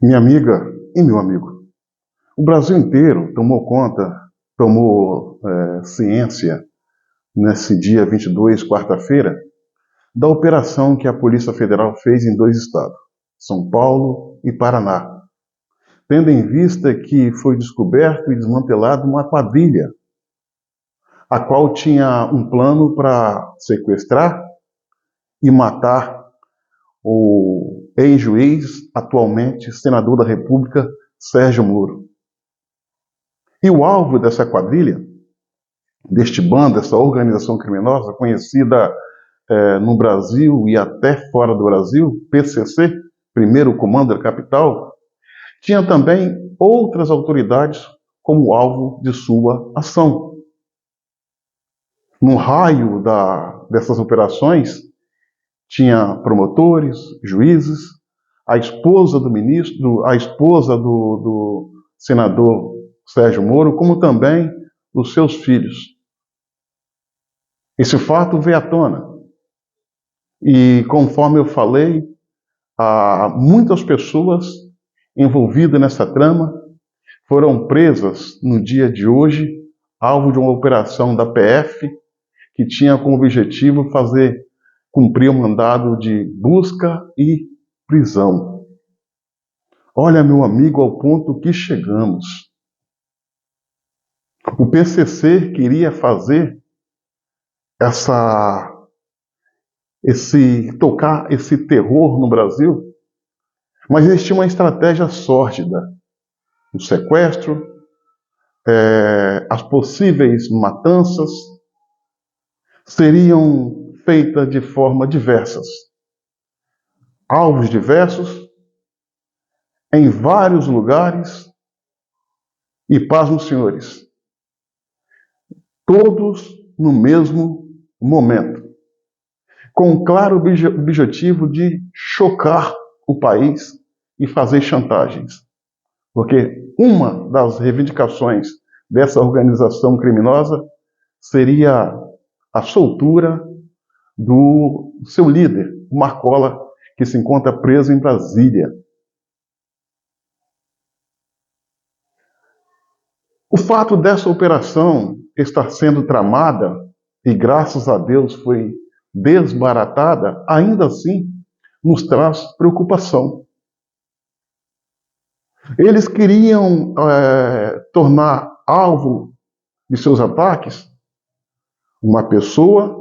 Minha amiga e meu amigo, o Brasil inteiro tomou ciência nesse dia 22, quarta-feira, da operação que a Polícia Federal fez em dois estados, São Paulo e Paraná, tendo em vista que foi descoberto e desmantelado uma quadrilha, a qual tinha um plano para sequestrar e matar o ex-juiz, atualmente senador da República, Sérgio Moro. E o alvo dessa quadrilha, deste bando, dessa organização criminosa, conhecida no Brasil e até fora do Brasil, PCC, Primeiro Comando da Capital, tinha também outras autoridades como alvo de sua ação. No raio dessas operações, tinha promotores, juízes, a esposa do ministro, a esposa do senador Sérgio Moro, como também os seus filhos. Esse fato veio à tona. E conforme eu falei, há muitas pessoas envolvidas nessa trama foram presas no dia de hoje, alvo de uma operação da PF que tinha como objetivo cumprir o mandado de busca e prisão. Olha, meu amigo, ao ponto que chegamos. O PCC queria fazer tocar esse terror no Brasil, mas existia uma estratégia sórdida. O sequestro, as possíveis matanças seriam feitas de forma diversas. Alvos diversos, em vários lugares, e pasmem, senhores, todos no mesmo momento, com o claro objetivo de chocar o país e fazer chantagens. Porque uma das reivindicações dessa organização criminosa seria a soltura do seu líder, o Marcola, que se encontra preso em Brasília. O fato dessa operação estar sendo tramada, e graças a Deus foi desbaratada, ainda assim nos traz preocupação. Eles queriam tornar alvo de seus ataques uma pessoa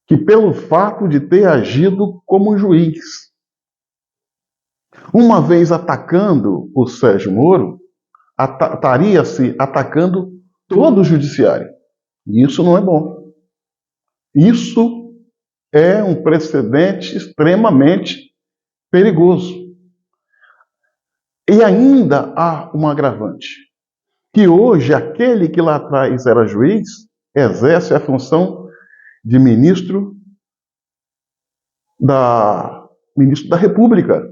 que, pelo fato de ter agido como juiz, uma vez atacando o Sérgio Moro, estaria-se atacando todo o judiciário. E isso não é bom. Isso é um precedente extremamente perigoso. E ainda há um agravante, que hoje aquele que lá atrás era juiz exerce a função de ministro da República.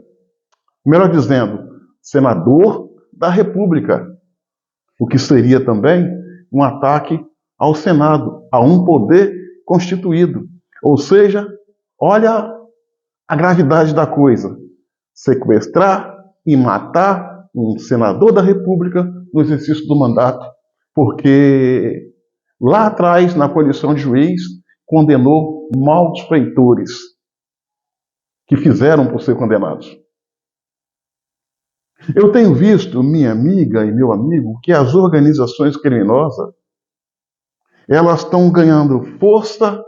Melhor dizendo, senador da República. O que seria também um ataque ao Senado, a um poder constituído. Ou seja, olha a gravidade da coisa. Sequestrar e matar um senador da República no exercício do mandato, porque lá atrás, na condição de juiz, condenou maus feitores que fizeram por ser condenados. Eu tenho visto, minha amiga e meu amigo, que as organizações criminosas elas estão ganhando força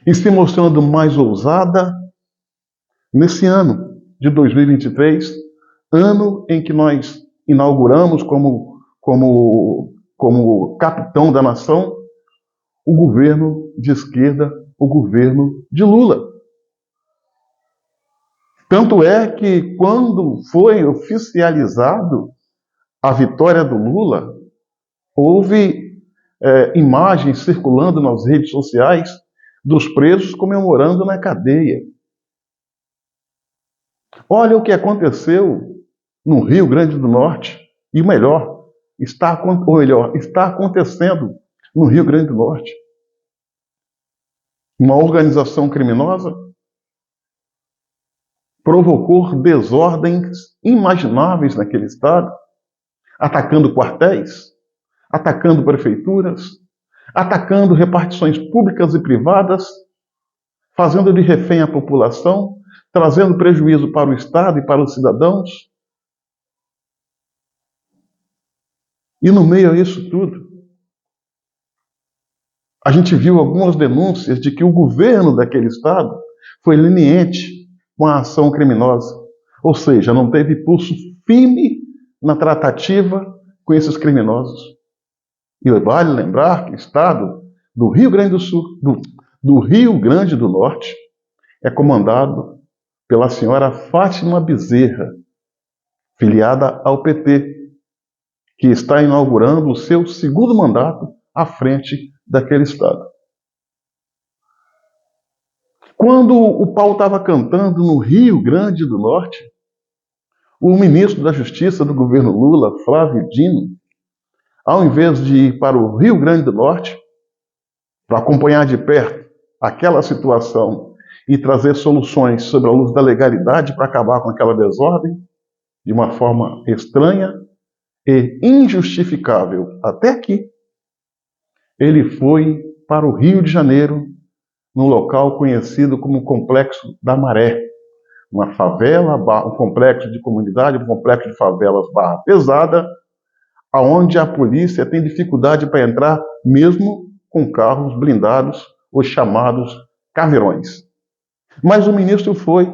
e se mostrando mais ousada nesse ano de 2023, ano em que nós inauguramos como capitão da nação o governo de esquerda, o governo de Lula. Tanto é que quando foi oficializado a vitória do Lula, houve imagens circulando nas redes sociais dos presos comemorando na cadeia. Olha o que aconteceu no Rio Grande do Norte, e está acontecendo no Rio Grande do Norte. Uma organização criminosa provocou desordens imagináveis naquele estado, atacando quartéis, atacando prefeituras, atacando repartições públicas e privadas, fazendo de refém a população, trazendo prejuízo para o Estado e para os cidadãos. E no meio a isso tudo, a gente viu algumas denúncias de que o governo daquele estado foi leniente com a ação criminosa, ou seja, não teve pulso firme na tratativa com esses criminosos. E vale lembrar que o estado do Rio Grande do Sul, do Rio Grande do Norte, é comandado pela senhora Fátima Bezerra, filiada ao PT, que está inaugurando o seu segundo mandato à frente daquele estado. Quando o pau estava cantando no Rio Grande do Norte, o ministro da Justiça do governo Lula, Flávio Dino, ao invés de ir para o Rio Grande do Norte para acompanhar de perto aquela situação e trazer soluções sobre a luz da legalidade para acabar com aquela desordem, de uma forma estranha e injustificável até aqui, ele foi para o Rio de Janeiro, num local conhecido como Complexo da Maré, uma favela, um complexo de comunidade, um complexo de favelas barra pesada, aonde a polícia tem dificuldade para entrar, mesmo com carros blindados, os chamados caveirões. Mas o ministro foi,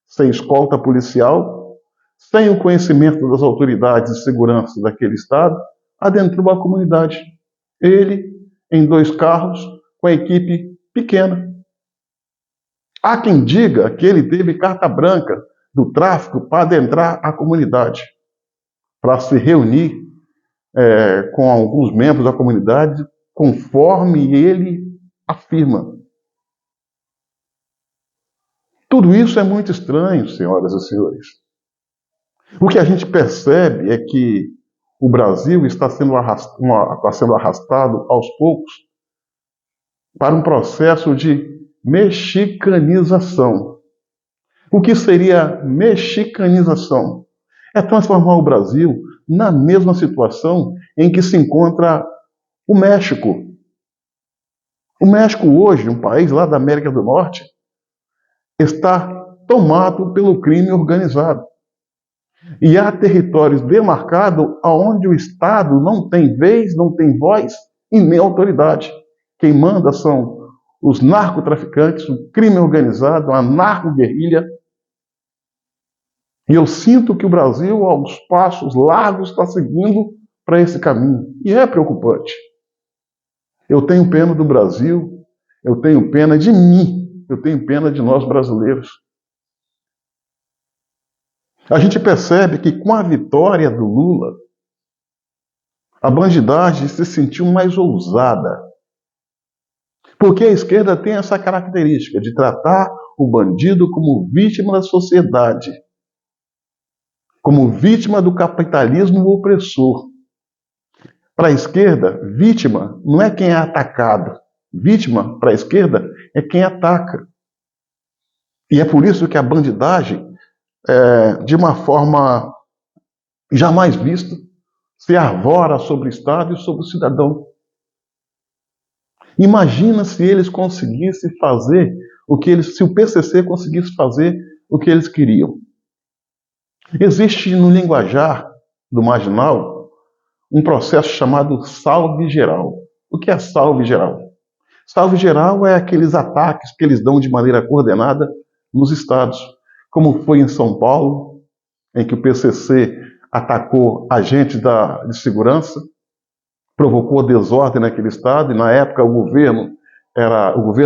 sem escolta policial, sem o conhecimento das autoridades de segurança daquele estado, adentrou a comunidade. Ele, em 2 carros, com a equipe pequena. Há quem diga que ele teve carta branca do tráfico para adentrar a comunidade, para se reunir com alguns membros da comunidade, conforme ele afirma. Tudo isso é muito estranho, senhoras e senhores. O que a gente percebe é que o Brasil está sendo arrastado aos poucos para um processo de mexicanização. O que seria mexicanização? É transformar o Brasil na mesma situação em que se encontra o México. O México hoje, um país lá da América do Norte, está tomado pelo crime organizado. E há territórios demarcados onde o Estado não tem vez, não tem voz e nem autoridade. Quem manda são os narcotraficantes, o crime organizado, a narco-guerrilha. E eu sinto que o Brasil, aos passos largos, está seguindo para esse caminho. E é preocupante. Eu tenho pena do Brasil, eu tenho pena de mim, eu tenho pena de nós brasileiros. A gente percebe que com a vitória do Lula, a bandidagem se sentiu mais ousada. Porque a esquerda tem essa característica de tratar o bandido como vítima da sociedade, como vítima do capitalismo opressor. Para a esquerda, vítima não é quem é atacado. Vítima, para a esquerda, é quem ataca. E é por isso que a bandidagem, de uma forma jamais vista, se arvora sobre o Estado e sobre o cidadão. Imagina se eles conseguissem fazer se o PCC conseguisse fazer o que eles queriam. Existe no linguajar do marginal um processo chamado salve geral. O que é salve geral? Salve geral é aqueles ataques que eles dão de maneira coordenada nos estados, como foi em São Paulo, em que o PCC atacou agentes de segurança, provocou desordem naquele estado, e na época o governo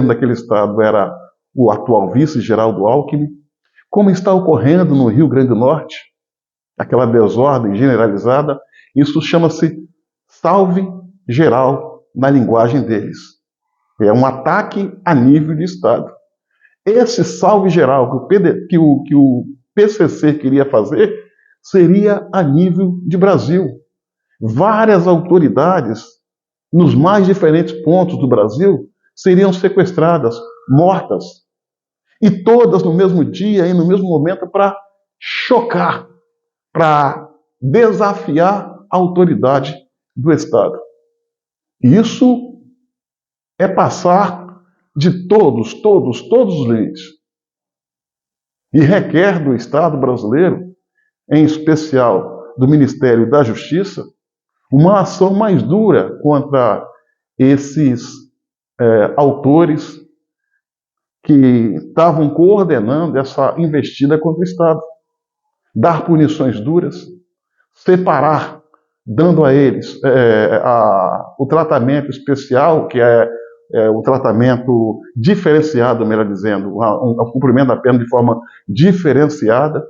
daquele estado era o atual vice Geraldo Alckmin. Como está ocorrendo no Rio Grande do Norte, aquela desordem generalizada, isso chama-se salve geral na linguagem deles. É um ataque a nível de Estado. Esse salve geral que o PCC queria fazer seria a nível de Brasil. Várias autoridades, nos mais diferentes pontos do Brasil, seriam sequestradas, mortas. e todas no mesmo dia e no mesmo momento para chocar, para desafiar a autoridade do Estado. Isso é passar de todos os limites. E requer do Estado brasileiro, em especial do Ministério da Justiça, uma ação mais dura contra esses autores que estavam coordenando essa investida contra o Estado. Dar punições duras, separar, dando a eles o tratamento especial, que é o tratamento diferenciado, melhor dizendo, o cumprimento da pena de forma diferenciada,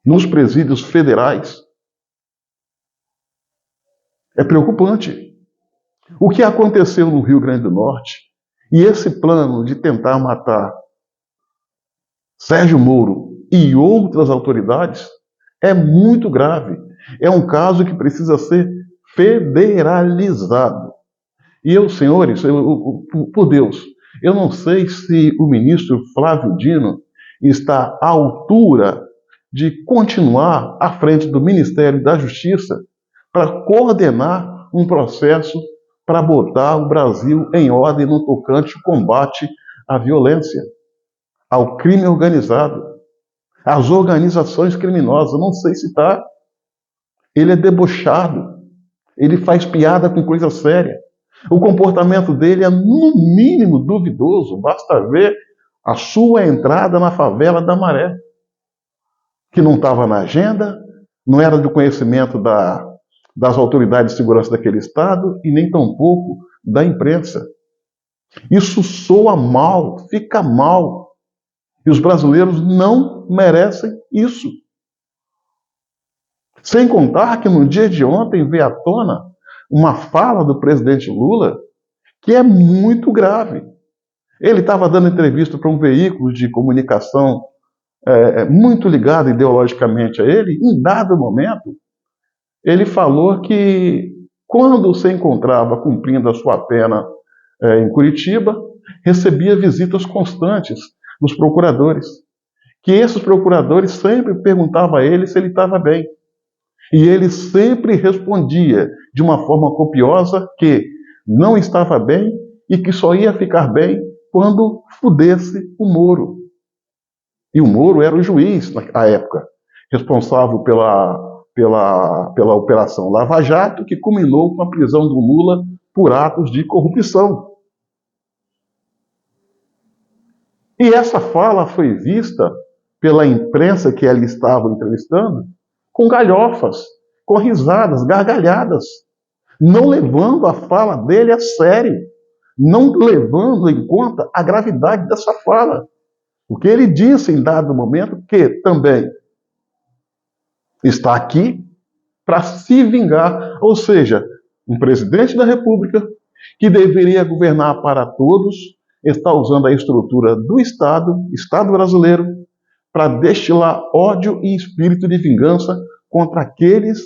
nos presídios federais. É preocupante. O que aconteceu no Rio Grande do Norte, e esse plano de tentar matar Sérgio Moro e outras autoridades, é muito grave. É um caso que precisa ser federalizado. E eu, senhores, por Deus, eu não sei se o ministro Flávio Dino está à altura de continuar à frente do Ministério da Justiça para coordenar um processo para botar o Brasil em ordem no tocante ao combate à violência, ao crime organizado, às organizações criminosas. Eu não sei se está. Ele é debochado, ele faz piada com coisa séria. O comportamento dele é, no mínimo, duvidoso. Basta ver a sua entrada na favela da Maré, que não estava na agenda, não era do conhecimento das autoridades de segurança daquele estado e nem tampouco da imprensa. Isso soa mal, fica mal. E os brasileiros não merecem isso. Sem contar que no dia de ontem veio à tona uma fala do presidente Lula que é muito grave. Ele estava dando entrevista para um veículo de comunicação muito ligado ideologicamente a ele. Em dado momento, ele falou que quando se encontrava cumprindo a sua pena em Curitiba, recebia visitas constantes dos procuradores. Que esses procuradores sempre perguntavam a ele se ele estava bem. E ele sempre respondia de uma forma copiosa que não estava bem e que só ia ficar bem quando fudesse o Moro. E o Moro era o juiz na época, responsável pela Operação Lava Jato, que culminou com a prisão do Lula por atos de corrupção. E essa fala foi vista pela imprensa que ele estava entrevistando com galhofas, com risadas, gargalhadas, não levando a fala dele a sério, não levando em conta a gravidade dessa fala. O que ele disse em dado momento, que também está aqui para se vingar, ou seja, um presidente da República que deveria governar para todos, está usando a estrutura do Estado brasileiro, para destilar ódio e espírito de vingança contra aqueles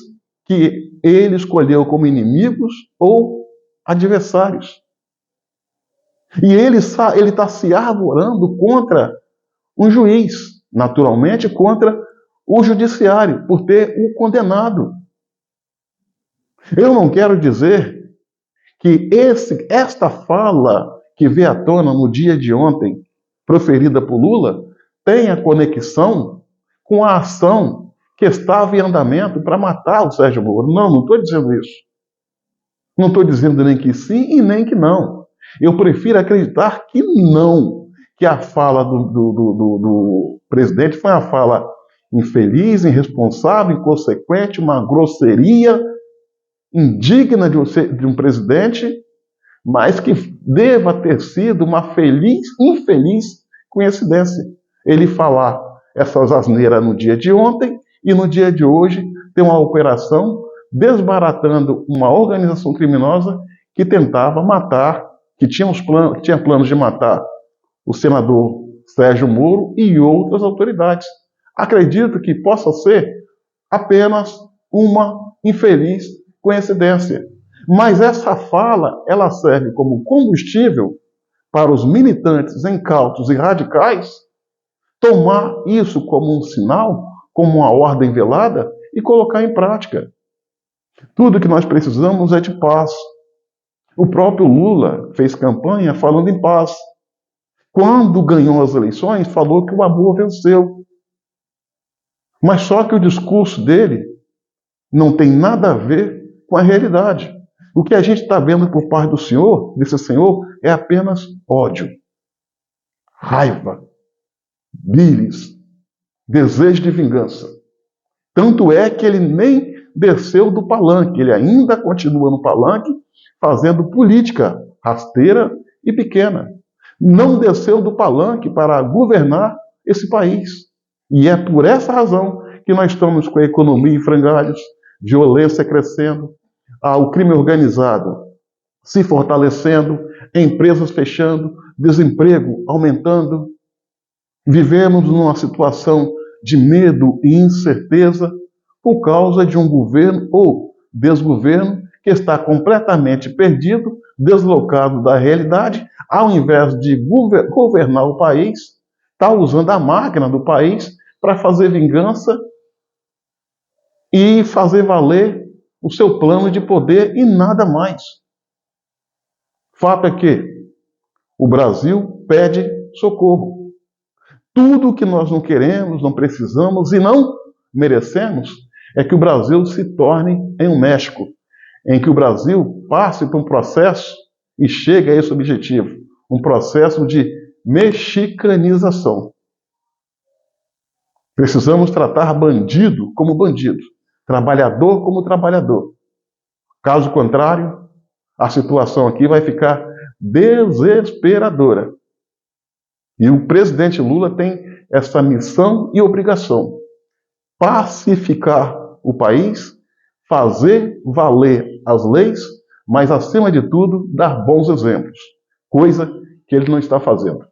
que ele escolheu como inimigos ou adversários. E ele está se arvorando contra um juiz, naturalmente contra o judiciário, por ter o condenado. Eu não quero dizer que esta fala que veio à tona no dia de ontem, proferida por Lula, tenha conexão com a ação que estava em andamento para matar o Sérgio Moro. Não estou dizendo isso. Não estou dizendo nem que sim e nem que não. Eu prefiro acreditar que não, que a fala do presidente foi uma fala infeliz, irresponsável, inconsequente, uma grosseria, indigna de um presidente, mas que deva ter sido uma infeliz coincidência. Ele falar essas asneiras no dia de ontem e no dia de hoje tem uma operação desbaratando uma organização criminosa que tentava matar, que tinha planos de matar o senador Sérgio Moro e outras autoridades. Acredito que possa ser apenas uma infeliz coincidência. Mas essa fala, ela serve como combustível para os militantes incautos e radicais tomar isso como um sinal, como uma ordem velada e colocar em prática. Tudo que nós precisamos é de paz. O próprio Lula fez campanha falando em paz. Quando ganhou as eleições, falou que o amor venceu. Mas só que o discurso dele não tem nada a ver com a realidade. O que a gente está vendo por parte do senhor, desse senhor, é apenas ódio, raiva, bires, desejo de vingança. Tanto é que ele nem desceu do palanque, ele ainda continua no palanque fazendo política rasteira e pequena. Não desceu do palanque para governar esse país. E é por essa razão que nós estamos com a economia em frangalhos, violência crescendo, o crime organizado se fortalecendo, empresas fechando, desemprego aumentando. Vivemos numa situação de medo e incerteza por causa de um governo ou desgoverno que está completamente perdido, deslocado da realidade, ao invés de governar o país, está usando a máquina do país para fazer vingança e fazer valer o seu plano de poder e nada mais. Fato é que o Brasil pede socorro. Tudo o que nós não queremos, não precisamos e não merecemos é que o Brasil se torne em um México, em que o Brasil passe por um processo e chegue a esse objetivo, um processo de mexicanização. Precisamos tratar bandido como bandido, trabalhador como trabalhador. Caso contrário, a situação aqui vai ficar desesperadora. E o presidente Lula tem essa missão e obrigação: pacificar o país, fazer valer as leis, mas, acima de tudo, dar bons exemplos, coisa que ele não está fazendo.